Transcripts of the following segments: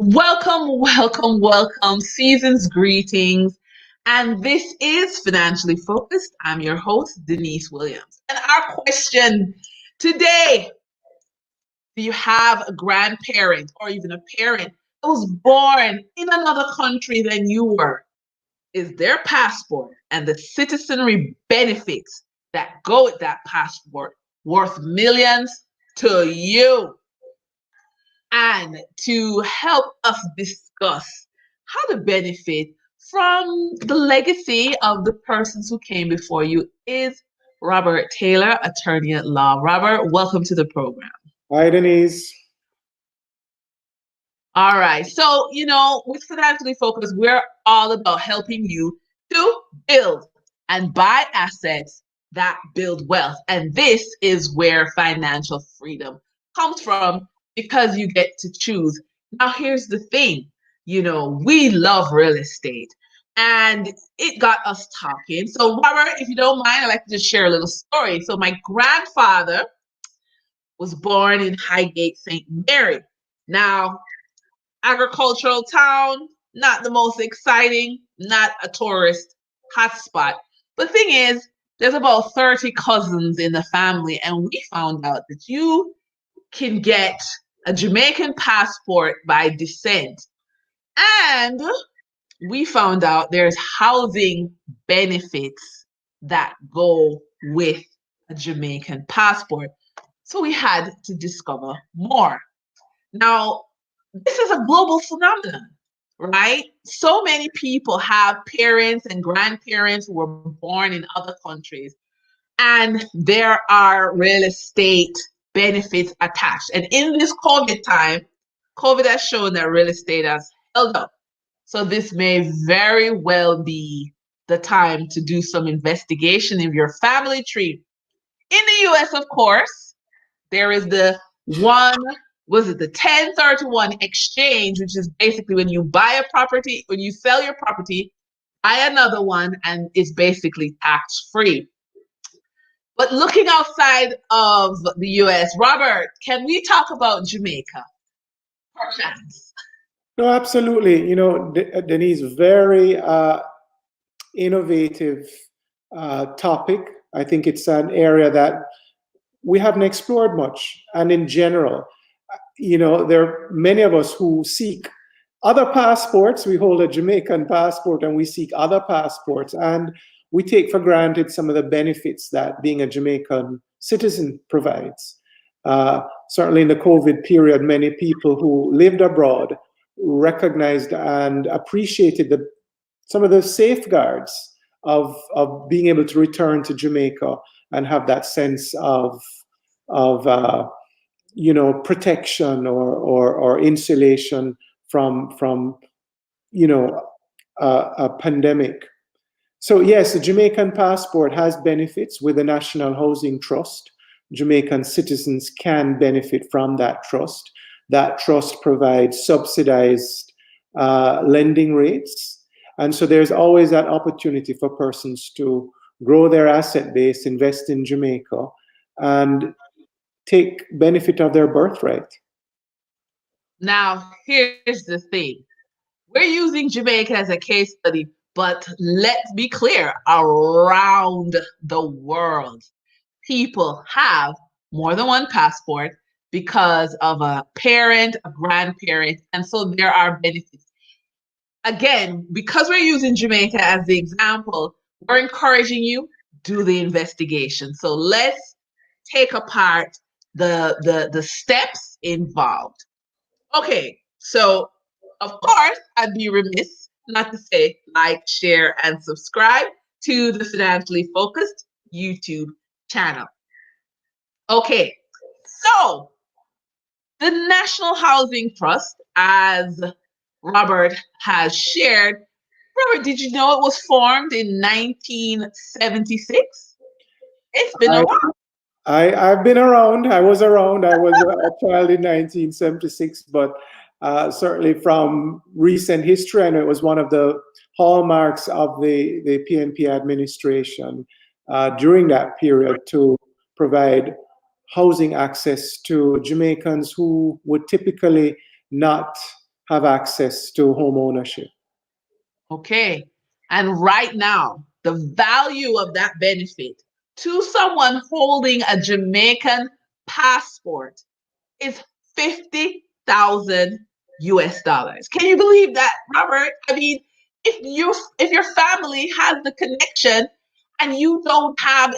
Welcome, welcome, welcome. Season's greetings. And this is Financially Focused. I'm your host, Denise Williams. And our question today, do you have a grandparent or even a parent that was born in another country than you were? Is their passport and the citizenry benefits that go with that passport worth millions to you? And to help us discuss how to benefit from the legacy of the persons who came before you is Robert Taylor, attorney at law. Robert, welcome to the program. Hi, Denise. All right. So, with Financially Focused, we're all about helping you to build and buy assets that build wealth. And this is where financial freedom comes from because you get to choose. Now, here's the thing, we love real estate and it got us talking. So, Robert, if you don't mind, I'd like to just share a little story. So, my grandfather was born in Highgate, St. Mary. Now, agricultural town, not the most exciting, not a tourist hotspot. But the thing is, there's about 30 cousins in the family, and we found out that you can get a Jamaican passport by descent. And we found out there's housing benefits that go with a Jamaican passport. So we had to discover more. Now, this is a global phenomenon, right? So many people have parents and grandparents who were born in other countries, and there are real estate benefits attached. And in this COVID time, COVID has shown that real estate has held up. So this may very well be the time to do some investigation in your family tree. In the US, of course, there is the 1031 exchange, which is basically when you buy a property, when you sell your property, buy another one, and it's basically tax free. But looking outside of the US, Robert, can we talk about Jamaica? Perchance. No, absolutely. Denise, very innovative topic. I think it's an area that we haven't explored much. And in general, there are many of us who seek other passports. We hold a Jamaican passport and we seek other passports. And we take for granted some of the benefits that being a Jamaican citizen provides. Certainly in the COVID period, many people who lived abroad recognized and appreciated some of the safeguards of being able to return to Jamaica and have that sense of protection or insulation from a pandemic. So yes, the Jamaican passport has benefits with the National Housing Trust. Jamaican citizens can benefit from that trust. That trust provides subsidized lending rates. And so there's always that opportunity for persons to grow their asset base, invest in Jamaica, and take benefit of their birthright. Now, here's the thing. We're using Jamaica as a case study, but let's be clear, around the world, people have more than one passport because of a parent, a grandparent, and so there are benefits. Again, because we're using Jamaica as the example, we're encouraging you, do the investigation. So let's take apart the steps involved. Okay, so of course, I'd be remiss not to say like, share, and subscribe to the Financially Focused YouTube channel. Okay, so the National Housing Trust, as Robert has shared. Robert, did you know it was formed in 1976? It's been a while. I've been around. I was around. I was a child in 1976, but certainly from recent history, I know it was one of the hallmarks of the PNP administration during that period to provide housing access to Jamaicans who would typically not have access to home ownership. Okay. And right now, the value of that benefit to someone holding a Jamaican passport is 50,000 US dollars. Can you believe that, Robert? I mean, if your family has the connection and you don't have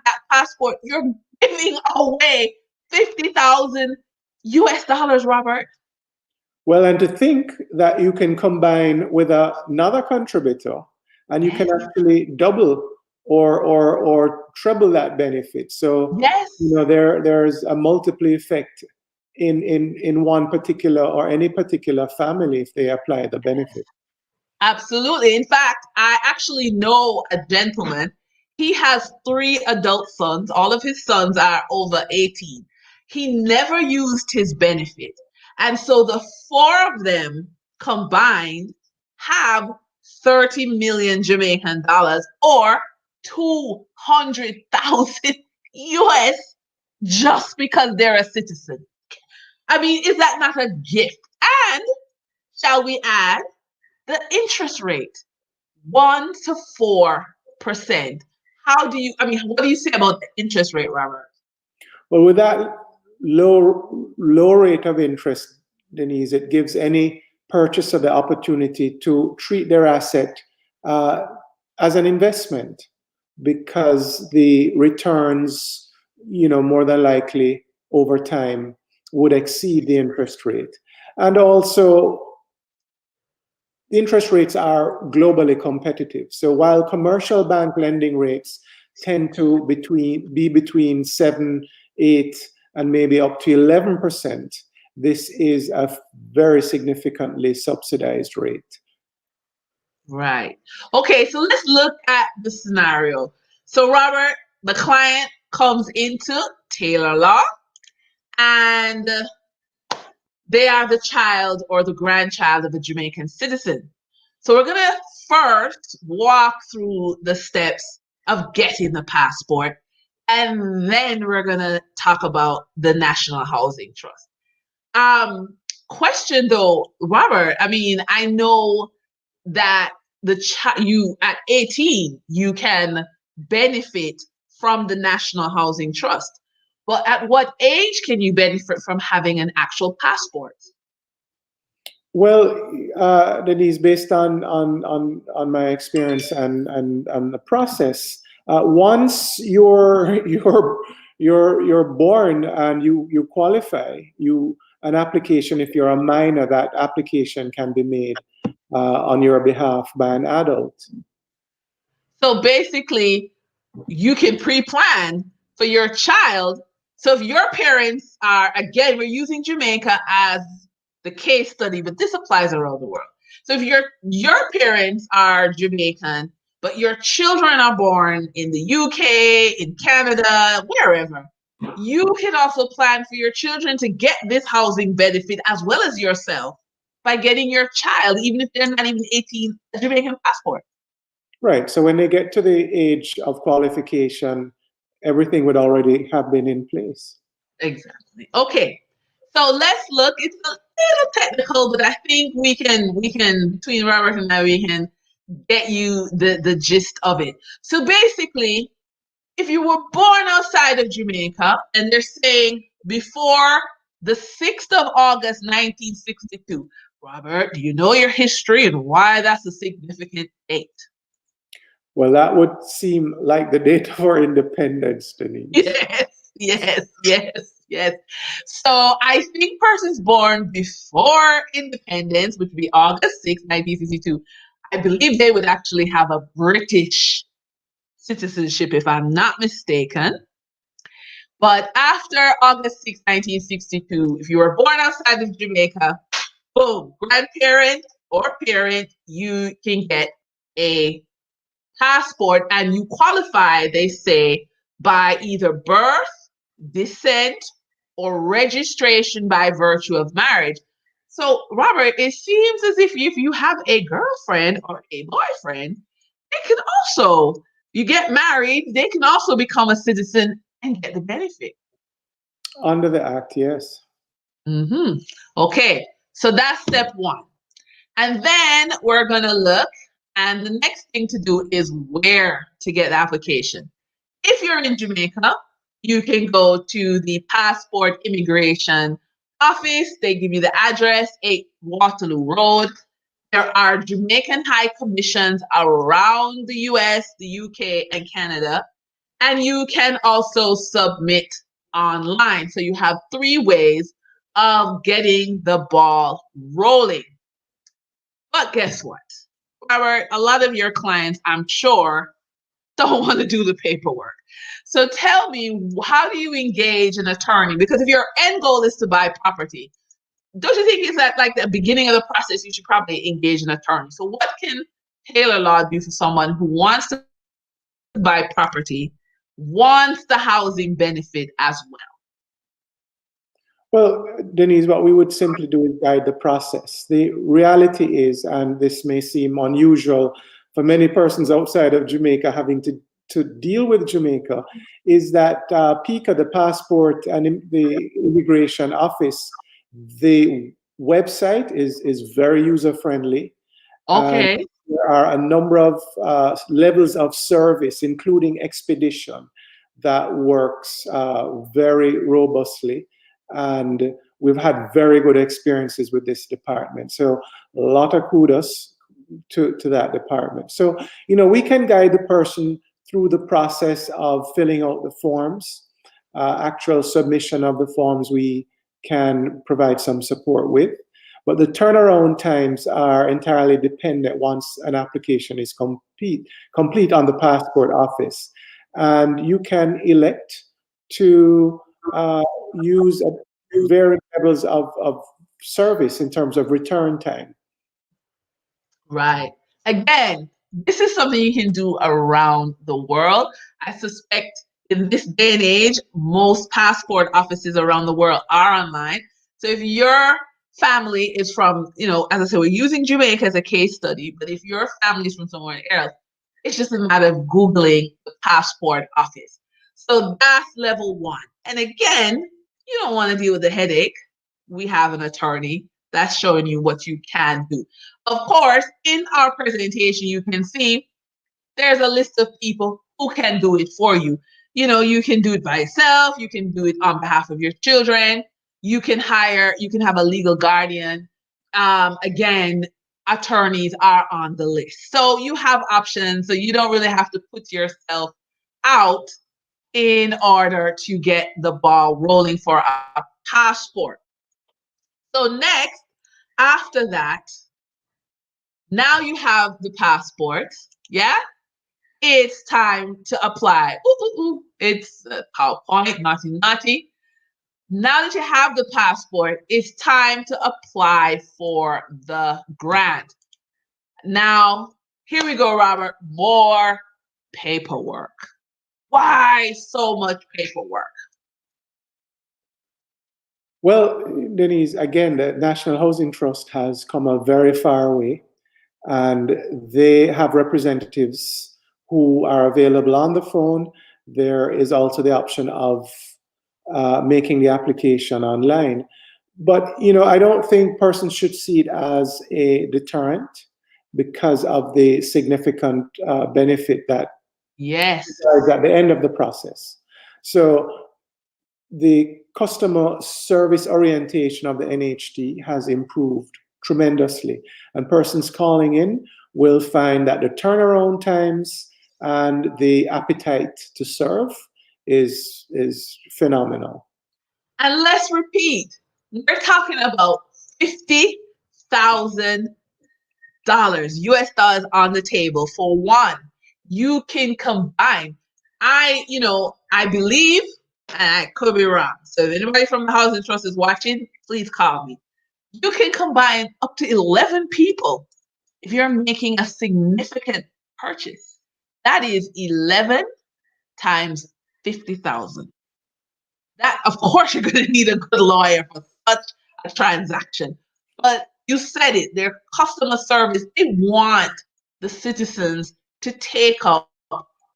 that passport, you're giving away 50,000 US dollars, Robert. Well, and to think that you can combine with another contributor and you can Yes. actually double or treble that benefit. So, Yes. there's a multiple effect in one particular or any particular family if they apply the benefit. Absolutely. In fact, I actually know a gentleman. He has three adult sons. All of his sons are over 18. He never used his benefit. And so the four of them combined have 30 million Jamaican dollars or 200,000 US just because they're a citizen. I mean, is that not a gift? And shall we add the interest rate? 1 to 4%. What do you say about the interest rate, Robert? Well, with that low rate of interest, Denise, it gives any purchaser the opportunity to treat their asset uh, as an investment because the returns, more than likely over time would exceed the interest rate. And also, the interest rates are globally competitive. So while commercial bank lending rates tend to be between 7, 8, and maybe up to 11%, this is a very significantly subsidized rate. Right. Okay, so let's look at the scenario. So, Robert, the client comes into Taylor Law and they are the child or the grandchild of a Jamaican citizen. So, we're going to first walk through the steps of getting the passport, and then we're going to talk about the National Housing Trust. Question though, Robert, I mean, I know that you at 18 you can benefit from the National Housing Trust. But at what age can you benefit from having an actual passport? Well, Denise, based on my experience and the process, once you're born and you qualify, an application, if you're a minor, that application can be made on your behalf by an adult. So basically, you can pre-plan for your child. So if your parents are, again, we're using Jamaica as the case study, but this applies around the world. So if your parents are Jamaican, but your children are born in the UK, in Canada, wherever, you can also plan for your children to get this housing benefit as well as yourself by getting your child, even if they're not even 18, a Jamaican passport. Right. So when they get to the age of qualification, everything would already have been in place. Exactly. Okay. So let's look. It's a little technical, but I think we can between Robert and I we can get you the gist of it. So basically, if you were born outside of Jamaica and they're saying before the 6th of August 1962, Robert, do you know your history and why that's a significant date? Well, that would seem like the date of our independence, Denise. Yes. So I think persons born before independence, which would be August 6th, 1962, I believe they would actually have a British citizenship, if I'm not mistaken. But after August 6th, 1962, if you were born outside of Jamaica, boom, grandparent or parent, you can get a passport and you qualify, they say, by either birth, descent, or registration by virtue of marriage. So, Robert, it seems as if you have a girlfriend or a boyfriend, they can also, you get married, they can also become a citizen and get the benefit. Under the Act, yes. Mm-hmm. Okay. So that's step one. And then we're going to look, and the next thing to do is where to get the application. If you're in Jamaica, you can go to the Passport Immigration Office. They give you the address, 8 Waterloo Road. There are Jamaican High Commissions around the US, the UK, and Canada. And you can also submit online. So you have 3 ways of getting the ball rolling. But guess what? Robert, a lot of your clients, I'm sure, don't want to do the paperwork. So tell me, how do you engage an attorney? Because if your end goal is to buy property, don't you think it's at like the beginning of the process, you should probably engage an attorney? So what can Taylor Law do for someone who wants to buy property, wants the housing benefit as well? Well, Denise, what we would simply do is guide the process. The reality is, and this may seem unusual for many persons outside of Jamaica having to deal with Jamaica, is that PICA, the Passport and the Immigration Office, the website is very user-friendly. And Okay. there are a number of levels of service, including expedition, that works very robustly. And we've had very good experiences with this department. So a lot of kudos to that department. So, we can guide the person through the process of filling out the forms, actual submission of the forms we can provide some support with. But the turnaround times are entirely dependent once an application is complete on the passport office. And you can elect to use varying levels of service in terms of return time. Right. Again, this is something you can do around the world. I suspect in this day and age, most passport offices around the world are online. So if your family is from, as I said, we're using Jamaica as a case study, but if your family is from somewhere else, it's just a matter of Googling the passport office. So that's level one. And again, you don't want to deal with the headache. We have an attorney that's showing you what you can do. Of course, in our presentation, you can see there's a list of people who can do it for you. You can do it by yourself. You can do it on behalf of your children. You can have a legal guardian. Again, attorneys are on the list. So you have options. So you don't really have to put yourself out in order to get the ball rolling for a passport. So next, after that, now you have the passport. Yeah, it's time to apply. Ooh, ooh, ooh. It's PowerPoint, naughty, naughty. Now that you have the passport, it's time to apply for the grant. Now, here we go, Robert. More paperwork. Why so much paperwork? Well, Denise, again, the National Housing Trust has come a very far way, and they have representatives who are available on the phone. There is also the option of making the application online. But, I don't think persons should see it as a deterrent because of the significant benefit that Yes. is at the end of the process. So the customer service orientation of the NHT has improved tremendously, and persons calling in will find that the turnaround times and the appetite to serve is phenomenal. And let's repeat, we're talking about $50,000 US dollars on the table for one. You can combine. I believe, and I could be wrong. So if anybody from the Housing Trust is watching, please call me. You can combine up to 11 people if you're making a significant purchase. That is 11 times 50,000. That, of course, you're going to need a good lawyer for such a transaction. But you said it, their customer service, they want the citizens to take up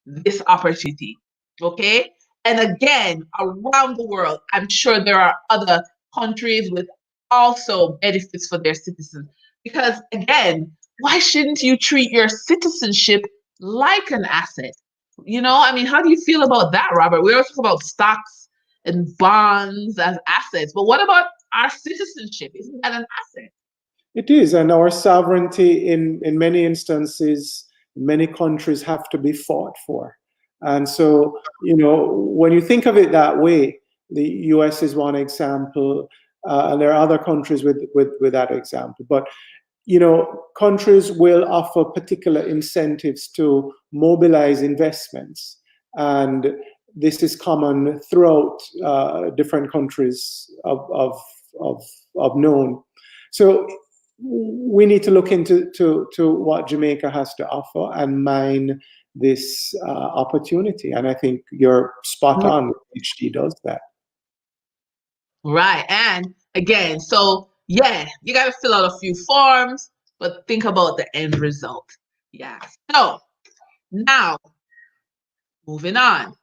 this opportunity. Okay? And again, around the world, I'm sure there are other countries with also benefits for their citizens. Because again, why shouldn't you treat your citizenship like an asset? I mean, how do you feel about that, Robert? We always talk about stocks and bonds as assets, but what about our citizenship? Isn't that an asset? It is, and our sovereignty in many instances, many countries have to be fought for. And so, when you think of it that way, the US is one example, and there are other countries with that example. But countries will offer particular incentives to mobilize investments, and this is common throughout different countries of known. So we need to look into what Jamaica has to offer and mine this opportunity. And I think you're spot on. HD does that. Right. And again, so yeah, you got to fill out a few forms, but think about the end result. Yeah. So now, moving on.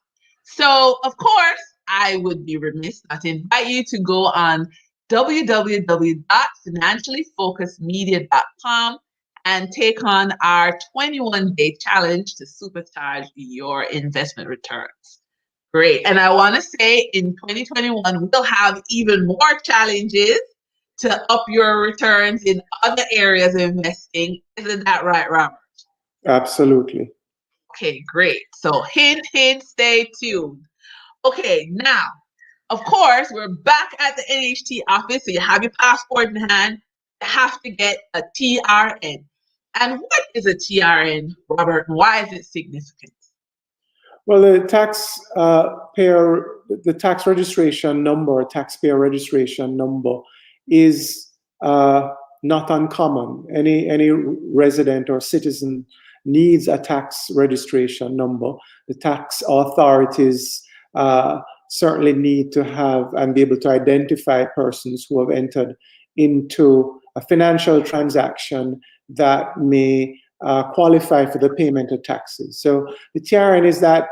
So, of course, I would be remiss not to invite you to go on www.financiallyfocusedmedia.com and take on our 21-day challenge to supercharge your investment returns. Great. And I want to say in 2021, we'll have even more challenges to up your returns in other areas of investing. Isn't that right, Robert? Absolutely. Okay, great. So hint, hint, stay tuned. Okay, now, of course, we're back at the NHT office. So you have your passport in hand. You have to get a TRN. And what is a TRN, Robert? And why is it significant? Well, the tax registration number, taxpayer registration number, is not uncommon. Any resident or citizen needs a tax registration number. The tax authorities certainly need to have and be able to identify persons who have entered into a financial transaction that may qualify for the payment of taxes. So the TRN is that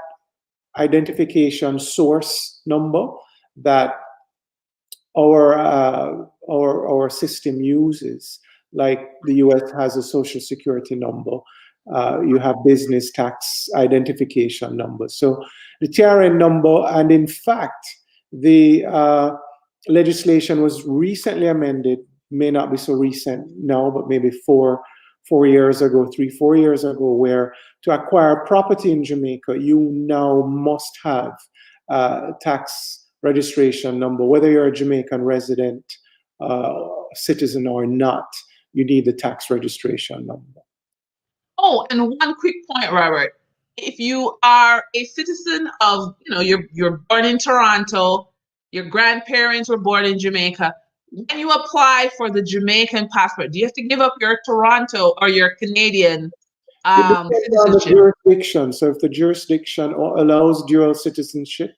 identification source number that our system uses. Like the US has a social security number. You have business tax identification number. So the TRN number, and in fact, the legislation was recently amended, may not be so recent now, but maybe 4 years ago, 3-4 years ago, where to acquire property in Jamaica, you now must have tax registration number, whether you're a Jamaican resident, citizen or not. You need the tax registration number. Oh, and one quick point, Robert. If you are a citizen of, you're born in Toronto, your grandparents were born in Jamaica, when you apply for the Jamaican passport, do you have to give up your Toronto or your Canadian It depends on the citizenship? jurisdiction. So if the jurisdiction allows dual citizenship,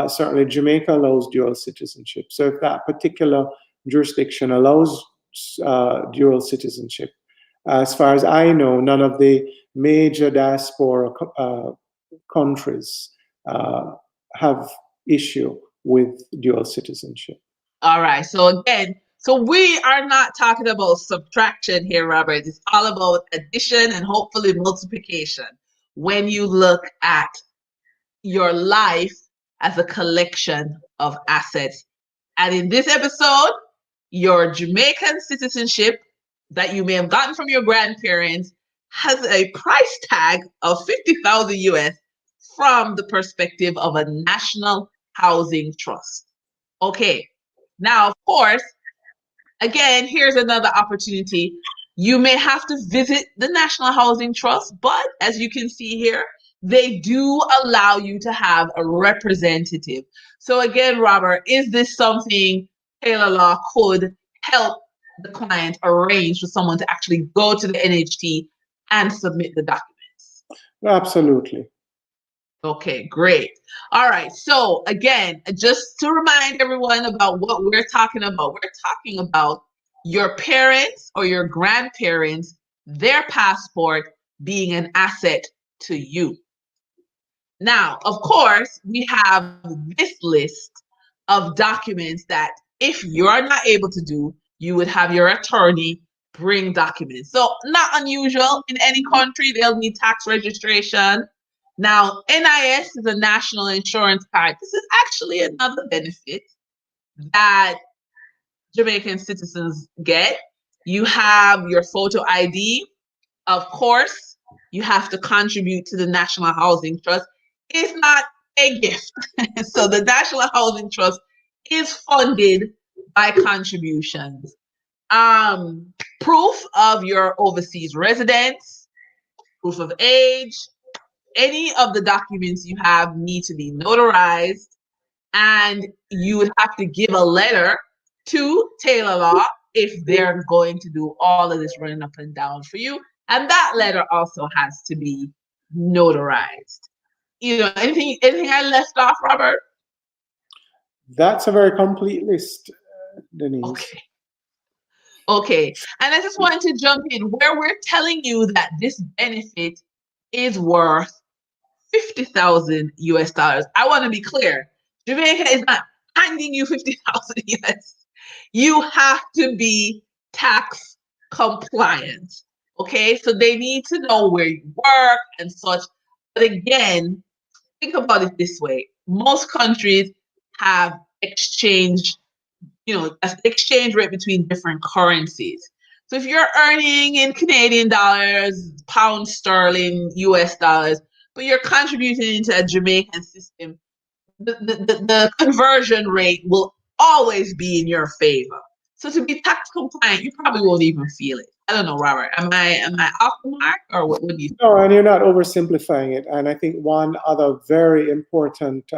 certainly Jamaica allows dual citizenship. So if that particular jurisdiction allows dual citizenship, as far as I know, none of the major diaspora countries have issue with dual citizenship. All right. So again, so we are not talking about subtraction here, Robert. It's all about addition and hopefully multiplication when you look at your life as a collection of assets. And in this episode, your Jamaican citizenship that you may have gotten from your grandparents has a price tag of 50,000 US from the perspective of a national housing trust. Okay. Now, of course, again, here's another opportunity. You may have to visit the National Housing Trust, but as you can see here, they do allow you to have a representative. So again, Robert, is this something Taylor Law could help the client arrange for someone to actually go to the NHT and submit the documents? Absolutely. Okay, great. All right. So again, just to remind everyone about what we're talking about your parents or your grandparents, their passport being an asset to you. Now, of course, we have this list of documents that if you're not able to do, you would have your attorney bring documents. So not unusual in any country, they'll need tax registration. Now, NIS is a national insurance card. This is actually another benefit that Jamaican citizens get. You have your photo ID. Of course, you have to contribute to the National Housing Trust. It's not a gift. So the National Housing Trust is funded by contributions. Proof of your overseas residence, proof of age, any of the documents you have need to be notarized, and you would have to give a letter to Taylor Law if they're going to do all of this running up and down for you. And that letter also has to be notarized. Anything I left off, Robert? That's a very complete list, Denise. Okay. Okay. And I just wanted to jump in where we're telling you that this benefit is worth 50,000 US dollars. I want to be clear. Jamaica is not handing you 50,000 US. You have to be tax compliant. Okay, so they need to know where you work and such. But again, think about it this way. Most countries have exchange, exchange rate between different currencies. So if you're earning in Canadian dollars, pound sterling, US dollars, but you're contributing into a Jamaican system, the conversion rate will always be in your favor. So to be tax compliant, you probably won't even feel it. I don't know, Robert. Am I off the mark, or what do you think? No, and you're not oversimplifying it. And I think one other very important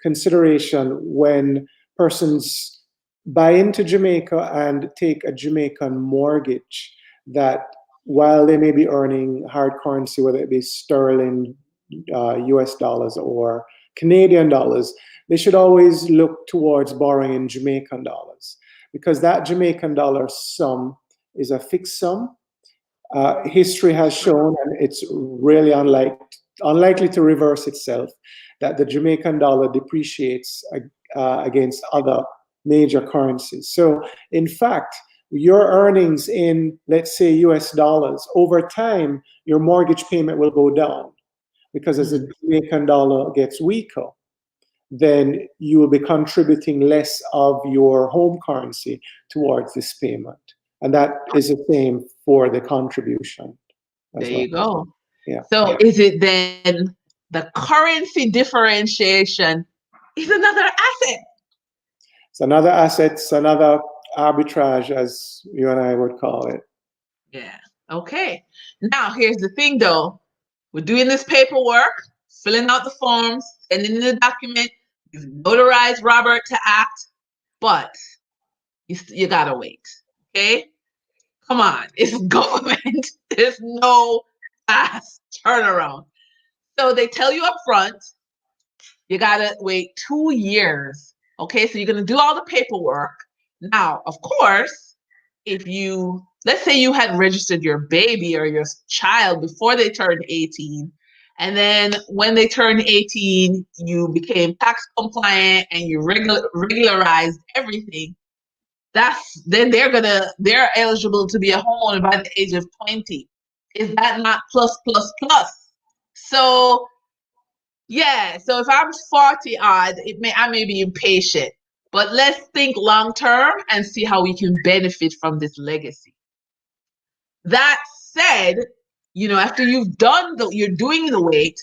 consideration when persons buy into Jamaica and take a Jamaican mortgage, that while they may be earning hard currency, whether it be sterling, US dollars, or Canadian dollars, they should always look towards borrowing in Jamaican dollars, because that Jamaican dollar sum is a fixed sum. History has shown, and it's really unlikely to reverse itself, that the Jamaican dollar depreciates against other major currencies. So, in fact, your earnings in, let's say, US dollars, over time, your mortgage payment will go down, because as the Jamaican dollar gets weaker, then you will be contributing less of your home currency towards this payment. And that is the same for the contribution. There you go. Yeah. So is it then the currency differentiation is another asset? It's another asset, it's another arbitrage, as you and I would call it. Yeah. Okay. Now, here's the thing, though. We're doing this paperwork, filling out the forms, sending in the document. You've notarized Robert to act, but you gotta wait. Okay? Come on. It's government. There's no fast turnaround. So they tell you up front, you gotta wait 2 years. Okay, so you're gonna do all the paperwork. Now, of course, let's say you had registered your baby or your child before they turned 18, and then when they turned 18, you became tax compliant and you regularized everything. Then they're eligible to be a homeowner by the age of 20. Is that not plus plus plus? So yeah, so if I'm 40 odd, I may be impatient, but let's think long term and see how we can benefit from this legacy. That said, after you're doing the wait,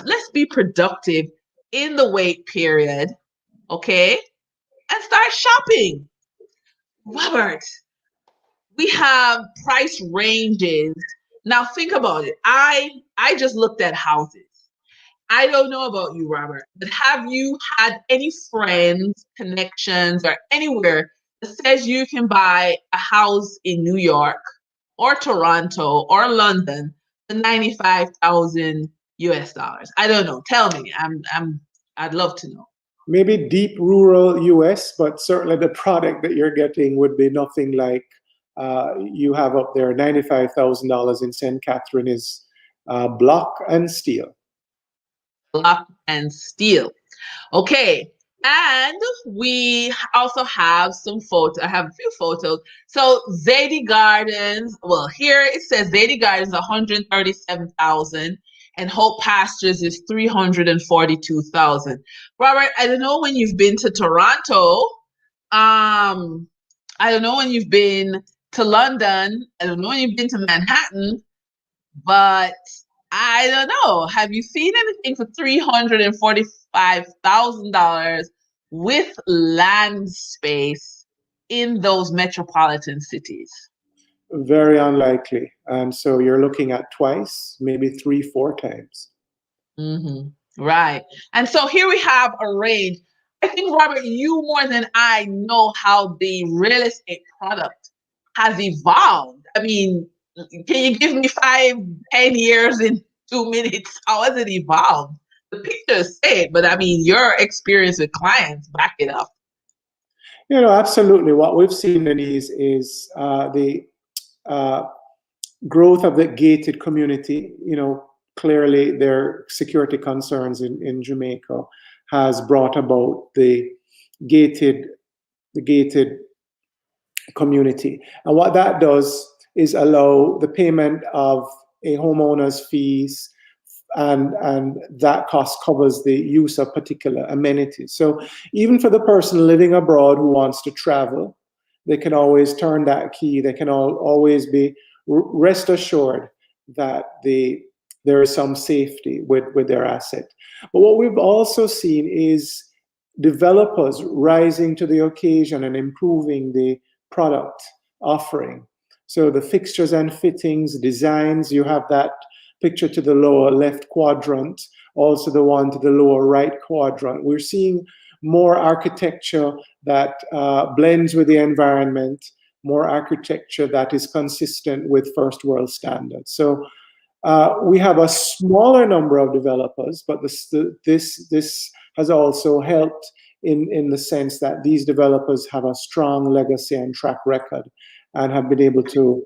let's be productive in the wait period, okay? And start shopping. Robert, we have price ranges. Now think about it. I just looked at houses. I don't know about you, Robert, but have you had any friends, connections, or anywhere that says you can buy a house in New York or Toronto or London for 95,000 US dollars? I don't know. Tell me. I'd love to know. Maybe deep rural US, but certainly the product that you're getting would be nothing like you have up there. $95,000 in St. Catherine is block and steel. Block and steel. Okay. And we also have some photos. I have a few photos. So Zadie Gardens, well, here it says Zadie Gardens 137,000 and Hope Pastures is 342,000. Robert, I don't know when you've been to Toronto. I don't know when you've been to London. I don't know when you've been to Manhattan, but I don't know. Have you seen anything for $345,000 with land space in those metropolitan cities? Very unlikely. And so you're looking at twice, maybe three, four times. Right. And so here we have a range. I think, Robert, you more than I know how the real estate product has evolved. I mean, can you give me 5, 10 years in 2 minutes? How has it evolved? The pictures say it, but I mean, your experience with clients back it up. Absolutely. What we've seen, Denise, is the uh, growth of the gated community. Clearly there are security concerns in Jamaica has brought about gated the gated community. And what that does is allow the payment of a homeowner's fees, and that cost covers the use of particular amenities. So even for the person living abroad who wants to travel, they can always turn that key. They can always be rest assured that there is some safety with their asset. But what we've also seen is developers rising to the occasion and improving the product offering. So the fixtures and fittings, designs, you have that picture to the lower left quadrant, also the one to the lower right quadrant. We're seeing more architecture that blends with the environment, more architecture that is consistent with first world standards. So we have a smaller number of developers, but this has also helped in the sense that these developers have a strong legacy and track record and have been able to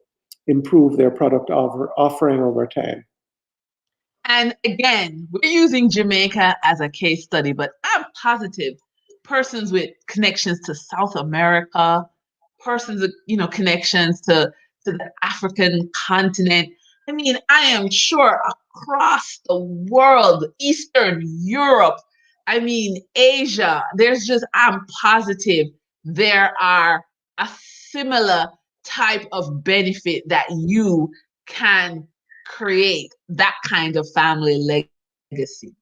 improve their product offering over time. And again, we're using Jamaica as a case study, but I'm positive persons with connections to South America, persons with connections to the African continent. I mean, I am sure across the world, Eastern Europe, I mean, Asia, I'm positive there are a similar type of benefit that you can create that kind of family legacy.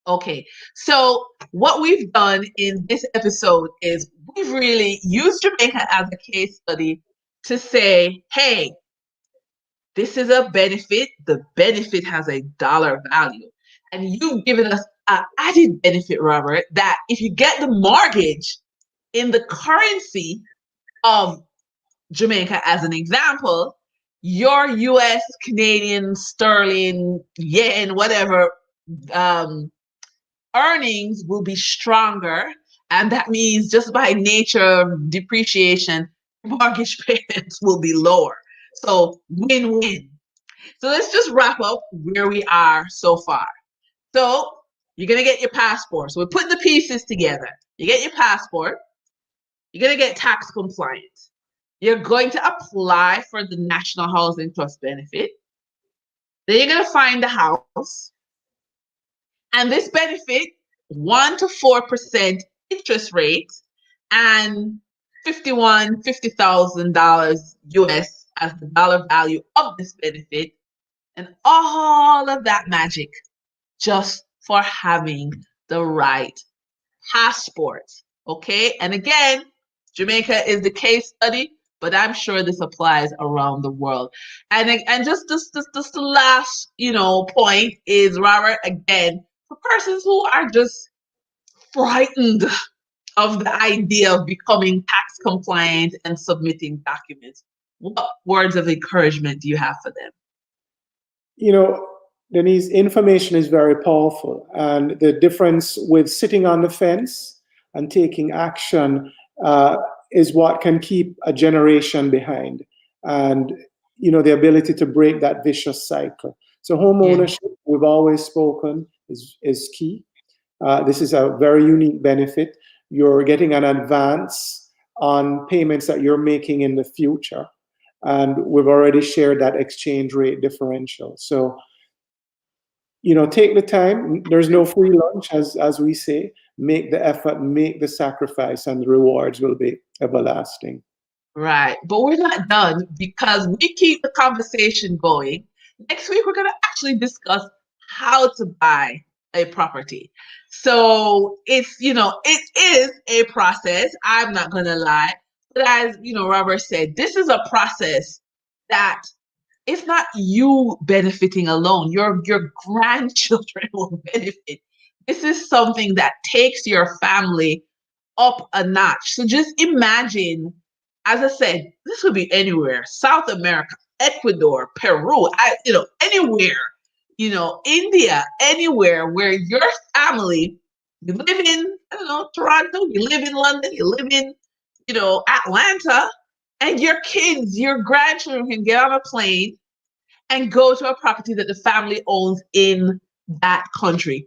Okay, so what we've done in this episode is we've really used Jamaica as a case study to say, hey, this is a benefit. The benefit has a dollar value. And you've given us an added benefit, Robert, that if you get the mortgage in the currency of Jamaica as an example, your US, Canadian, sterling, yen, whatever earnings will be stronger. And that means just by nature of depreciation, mortgage payments will be lower. So win-win. So let's just wrap up where we are so far. So you're going to get your passport. So we're putting the pieces together. You get your passport. You're going to get tax compliant. You're going to apply for the National Housing Trust benefit. Then you're going to find a house. And this benefit, 1 to 4% interest rate and $50,000 US as the dollar value of this benefit. And all of that magic just for having the right passport. Okay. And again, Jamaica is the case study, but I'm sure this applies around the world. And just the last, point is, Robert, again, for persons who are just frightened of the idea of becoming tax compliant and submitting documents, what words of encouragement do you have for them? Denise, information is very powerful, and the difference with sitting on the fence and taking action is what can keep a generation behind, and the ability to break that vicious cycle. So home ownership, we've always spoken, is key. This is a very unique benefit. You're getting an advance on payments that you're making in the future. And we've already shared that exchange rate differential. So, take the time. There's no free lunch, as we say. Make the effort, make the sacrifice, and the rewards will be everlasting. Right. But we're not done because we keep the conversation going. Next week, we're going to actually discuss how to buy a property. So it is a process. I'm not going to lie. But as, Robert said, this is a process that it's not you benefiting alone. Your grandchildren will benefit. This is something that takes your family up a notch. So just imagine, as I said, this could be anywhere, South America, Ecuador, Peru, anywhere, India, anywhere where your family, you live in, I don't know, Toronto, you live in London, you live in, Atlanta, and your kids, your grandchildren can get on a plane and go to a property that the family owns in that country.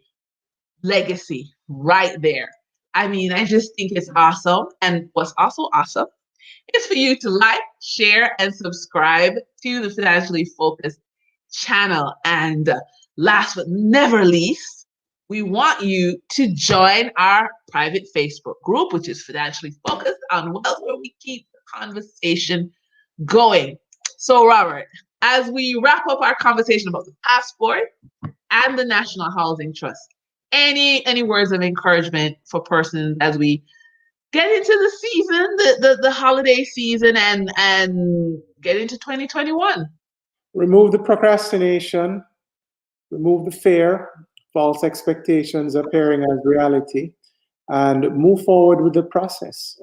Legacy right there. I mean, I just think it's awesome. And what's also awesome is for you to like, share, and subscribe to the Financially Focused channel. And last but never least, we want you to join our private Facebook group, which is Financially Focused on Wealth, where we keep the conversation going. So, Robert, as we wrap up our conversation about the passport and the National Housing Trust, any words of encouragement for persons as we get into the season, the holiday season, and get into 2021? Remove the procrastination, remove the fear, false expectations appearing as reality, and move forward with the process.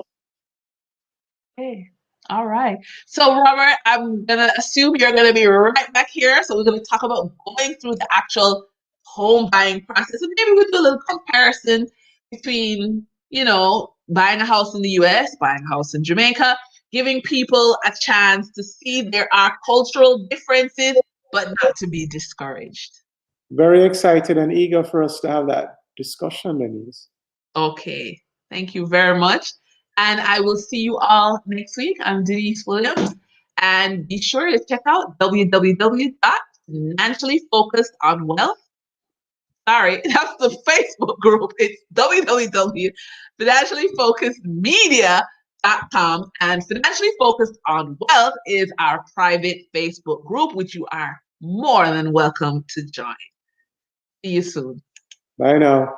Okay. All right. So, Robert, I'm going to assume you're going to be right back here. So, we're going to talk about going through the actual home buying process. And maybe we'll do a little comparison between, buying a house in the US, buying a house in Jamaica, giving people a chance to see there are cultural differences, but not to be discouraged. Very excited and eager for us to have that discussion, Denise. Okay. Thank you very much. And I will see you all next week. I'm Denise Williams. And be sure to check out www.financiallyfocusedonwealth. Sorry, that's the Facebook group. It's www.financiallyfocusedmedia.com. And Financially Focused on Wealth is our private Facebook group, which you are more than welcome to join. See you soon. Bye now.